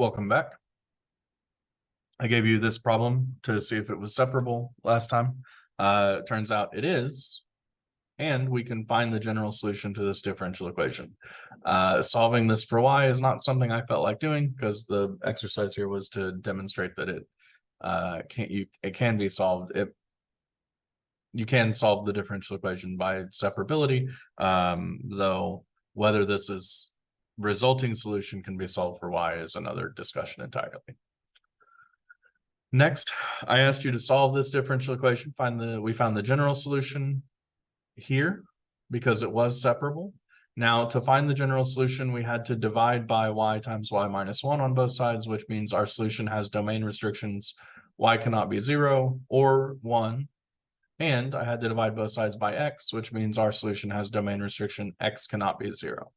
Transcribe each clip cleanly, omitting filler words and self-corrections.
Welcome back. I gave you this problem to see if it was separable last time. It turns out it is, and we can find the general solution to this differential equation. Solving this for y is not something I felt like doing because the exercise here was to demonstrate that it can be solved. You can solve the differential equation by separability, though whether this is resulting solution can be solved for y is another discussion entirely. Next, I asked you to solve this differential equation. We found the general solution here because it was separable. Now, to find the general solution, we had to divide by y times y minus 1 on both sides, which means our solution has domain restrictions. Y cannot be 0 or 1. And I had to divide both sides by x, which means our solution has domain restriction x cannot be 0.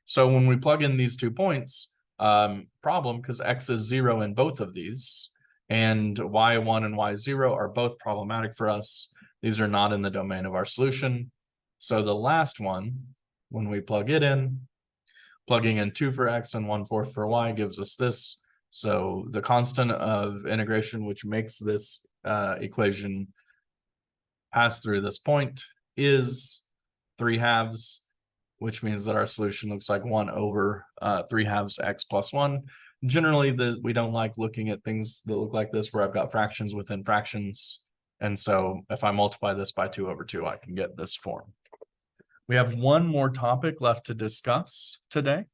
So when we plug in these 2 points, problem, because x is 0 in both of these, and y1 and y0 are both problematic for us. These are not in the domain of our solution. So the last one, when we plug it in, plugging in 2 for x and 1/4 for y gives us this. So the constant of integration, which makes this equation pass through this point, is 3/2, which means that our solution looks like 1 over 3/2 x plus 1. Generally, we don't like looking at things that look like this where I've got fractions within fractions. And so if I multiply this by 2 over 2, I can get this form. We have one more topic left to discuss today,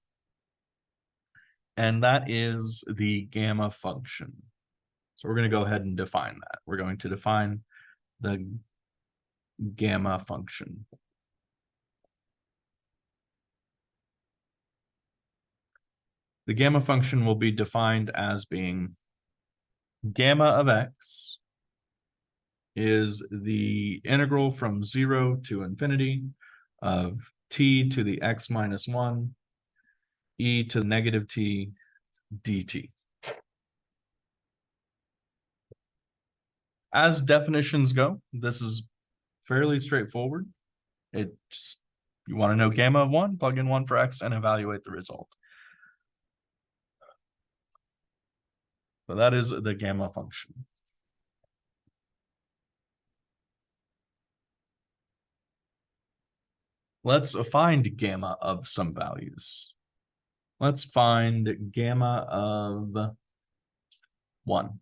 and that is the gamma function. So we're going to go ahead and define that. We're going to define the gamma function. The gamma function will be defined as being gamma of x is the integral from 0 to infinity of t to the x minus 1 e to the negative t dt. As definitions go, this is fairly straightforward. You want to know gamma of 1, plug in 1 for x and evaluate the result. So that is the gamma function. Let's find gamma of some values. Let's find gamma of 1.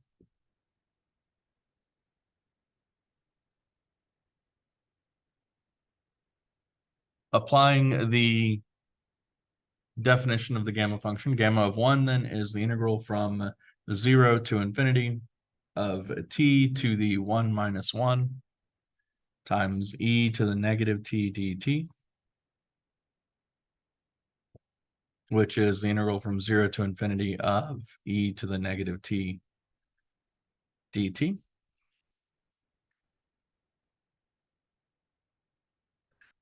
Applying the definition of the gamma function, gamma of 1 then is the integral from 0 to infinity of t to the 1 minus 1 times e to the negative t dt, which is the integral from 0 to infinity of e to the negative t dt.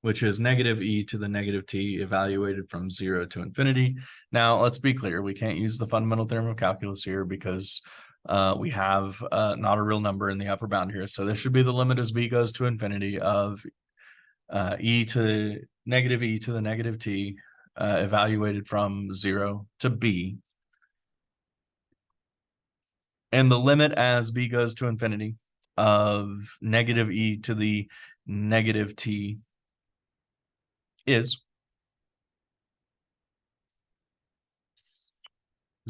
Which is negative e to the negative t evaluated from 0 to infinity. Now, let's be clear. We can't use the fundamental theorem of calculus here because we have not a real number in the upper bound here. So this should be the limit as b goes to infinity of e to the negative t evaluated from 0 to b. And the limit as b goes to infinity of negative e to the negative t is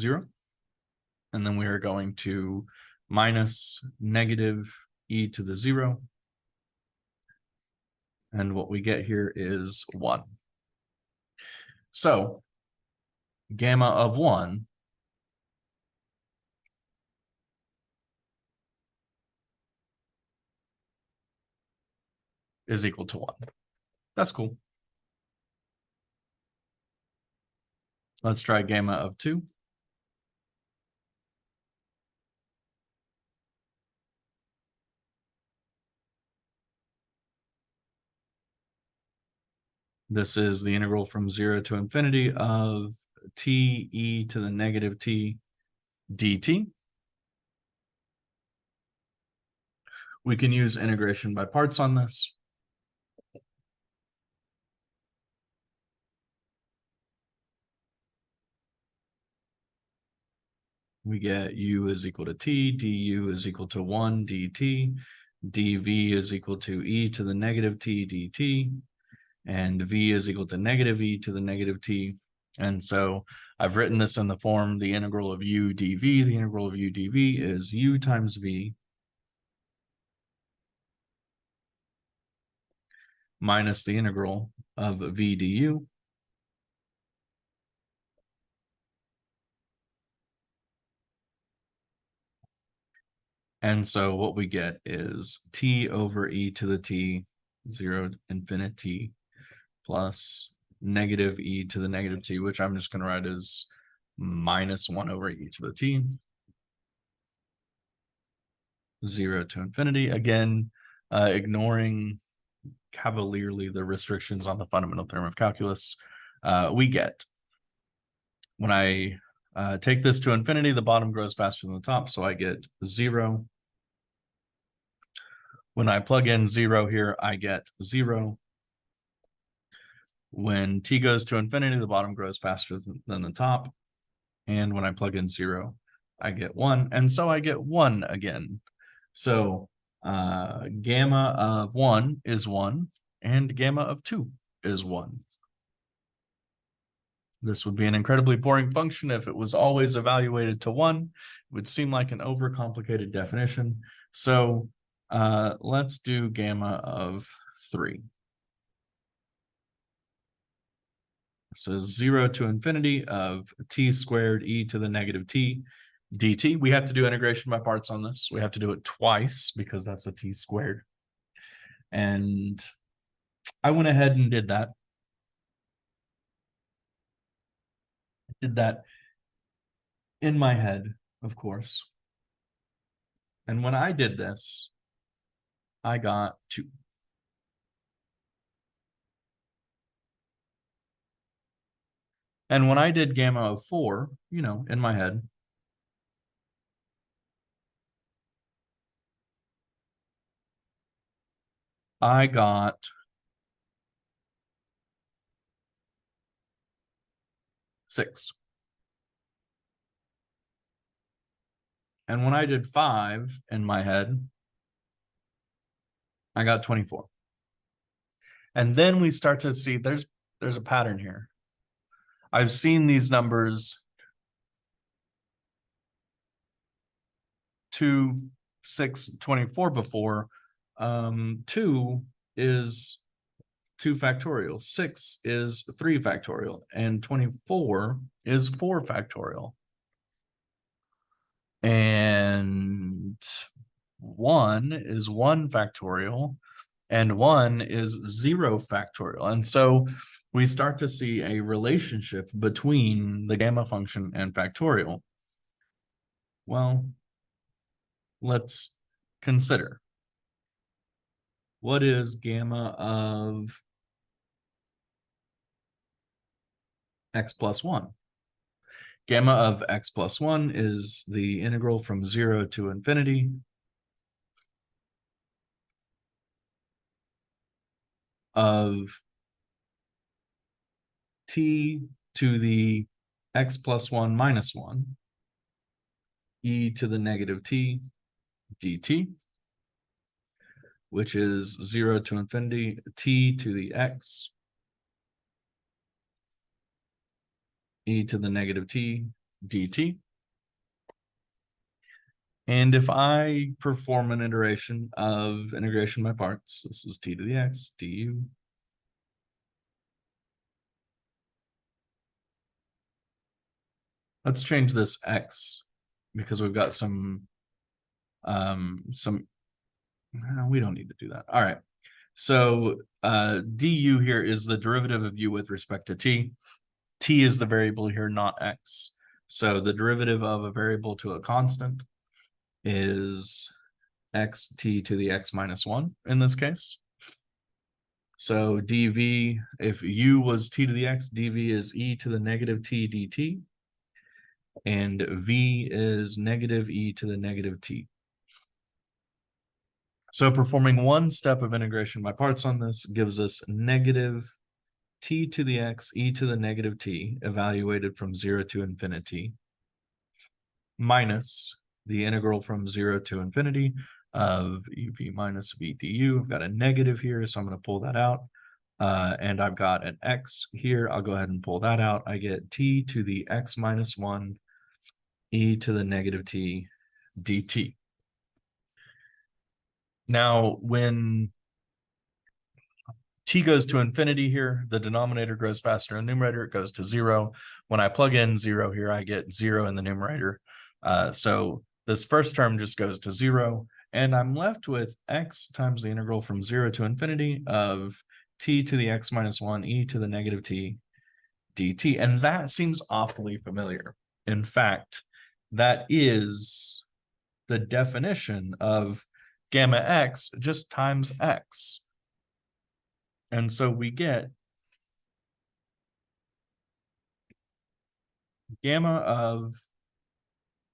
0. And then we are going to minus negative e to the 0. And what we get here is 1. So gamma of 1 is equal to 1. That's cool. Let's try gamma of 2. This is the integral from 0 to infinity of t e to the negative t dt. We can use integration by parts on this. we get u is equal to t, du is equal to 1 dt, dv is equal to e to the negative t dt, and v is equal to negative e to the negative t. And so I've written this in the form, the integral of u dv. The integral of u dv is u times v minus the integral of v du. And so what we get is t over e to the t, 0 infinity, plus negative e to the negative t, which I'm just going to write as minus 1 over e to the t, 0 to infinity. Again, ignoring cavalierly the restrictions on the fundamental theorem of calculus, we get, when I take this to infinity, the bottom grows faster than the top, so I get 0. When I plug in 0 here, I get 0. When t goes to infinity, the bottom grows faster than the top. And when I plug in 0, I get 1. And so I get 1 again. So gamma of 1 is 1, and gamma of 2 is 1. This would be an incredibly boring function if it was always evaluated to 1. It would seem like an overcomplicated definition. So let's do gamma of 3. So 0 to infinity of t squared e to the negative t dt. We have to do integration by parts on this. We have to do it twice because that's a t squared. And I went ahead and did that. I did that in my head, of course. And when I did this, I got 2. And when I did gamma of 4, you know, in my head, I got 6. And when I did 5 in my head, I got 24. And then we start to see there's a pattern here. I've seen these numbers 2, 6, 24 before. 2 is 2 factorial, 6 is 3 factorial, and 24 is 4 factorial. And 1 is 1 factorial, and 1 is 0 factorial. And so we start to see a relationship between the gamma function and factorial. Well, let's consider. What is gamma of x plus 1? Gamma of x plus 1 is the integral from 0 to infinity of t to the x plus 1 minus 1 e to the negative t dt, which is 0 to infinity t to the x e to the negative t dt. And if I perform an iteration of integration by parts, this is t to the x du. Let's change this x because we've got some we don't need to do that. All right. So du here is the derivative of u with respect to t. T is the variable here, not x. So the derivative of a variable to a constant is xt to the x minus 1 in this case. So dv, if u was t to the x, dv is e to the negative t dt, and v is negative e to the negative t. So performing one step of integration by parts on this gives us negative t to the x e to the negative t evaluated from 0 to infinity minus the integral from 0 to infinity of EV minus V du. I've got a negative here, so I'm going to pull that out. And I've got an x here. I'll go ahead and pull that out. I get t to the x minus 1 e to the negative t dt. Now, when t goes to infinity here, the denominator grows faster in the numerator, it goes to 0. When I plug in 0 here, I get 0 in the numerator. So this first term just goes to 0, and I'm left with x times the integral from 0 to infinity of t to the x minus 1 e to the negative t dt. And that seems awfully familiar. In fact, that is the definition of gamma x just times x. And so we get gamma of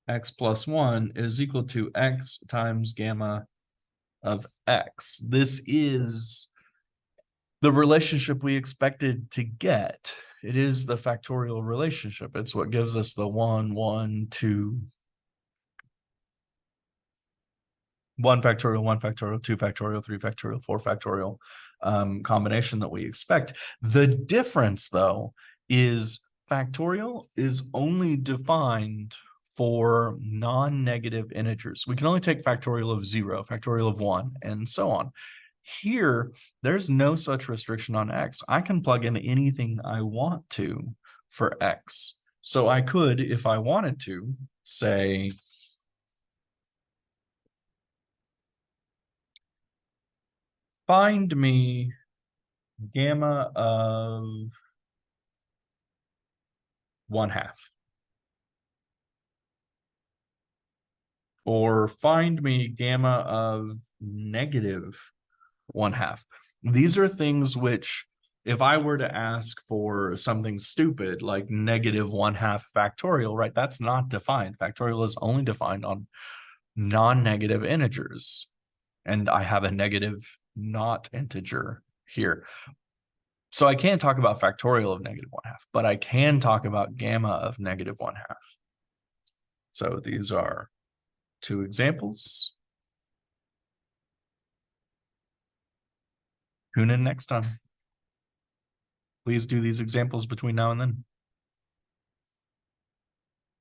x plus 1 is equal to x times gamma of x. This is the relationship we expected to get. It is the factorial relationship. It's what gives us the 1, 1, 2, 1 factorial, 1 factorial, 2 factorial, 3 factorial, 4 factorial combination that we expect. The difference, though, is factorial is only defined for non-negative integers. We can only take factorial of 0, factorial of 1, and so on. Here, there's no such restriction on x. I can plug in anything I want to for x. So I could, if I wanted to, say, find me gamma of 1/2. Or find me gamma of negative 1/2. These are things which, if I were to ask for something stupid like negative 1/2 factorial, right, that's not defined. Factorial is only defined on non-negative integers. And I have a negative not integer here. So I can't talk about factorial of negative 1/2, but I can talk about gamma of negative 1/2. So these are 2 examples. Tune in next time. Please do these examples between now and then.